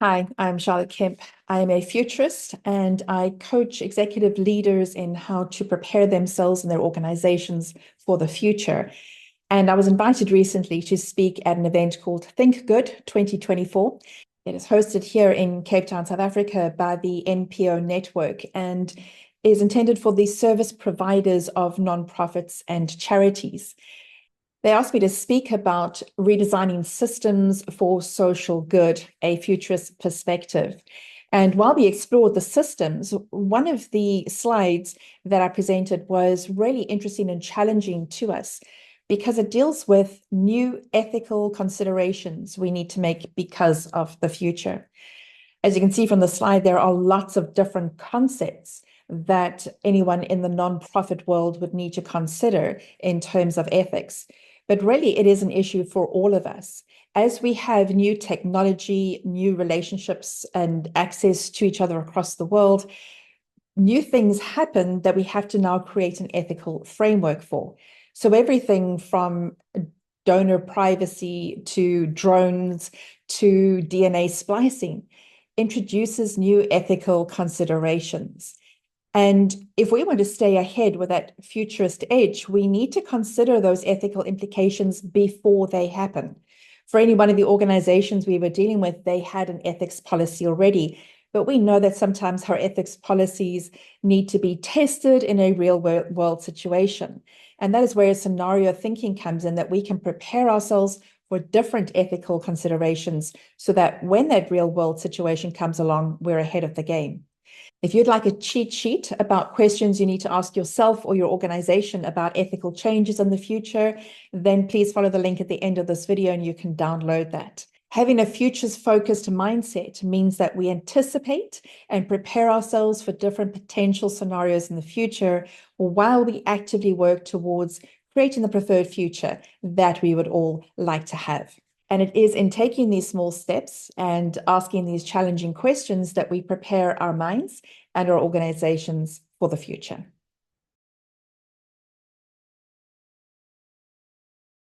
Hi, I'm Charlotte Kemp. I am a futurist and I coach executive leaders in how to prepare themselves and their organizations for the future. And I was invited recently to speak at an event called Think Good 2024. It is hosted here in Cape Town, South Africa by the NPO network and is intended for the service providers of nonprofits and charities. They asked me to speak about redesigning systems for social good, a futurist perspective. And while we explored the systems, one of the slides that I presented was really interesting and challenging to us because it deals with new ethical considerations we need to make because of the future. As you can see from the slide, there are lots of different concepts that anyone in the nonprofit world would need to consider in terms of ethics. But really, it is an issue for all of us. As we have new technology, new relationships, and access to each other across the world, new things happen that we have to now create an ethical framework for. So everything from donor privacy to drones to DNA splicing introduces new ethical considerations. And if we want to stay ahead with that futurist edge, we need to consider those ethical implications before they happen. For any one of the organizations we were dealing with, they had an ethics policy already, but we know that sometimes our ethics policies need to be tested in a real world situation. And that is where scenario thinking comes in, that we can prepare ourselves for different ethical considerations so that when that real world situation comes along, we're ahead of the game. If you'd like a cheat sheet about questions you need to ask yourself or your organization about ethical changes in the future, then please follow the link at the end of this video and you can download that. Having a futures-focused mindset means that we anticipate and prepare ourselves for different potential scenarios in the future while we actively work towards creating the preferred future that we would all like to have. And it is in taking these small steps and asking these challenging questions that we prepare our minds and our organizations for the future.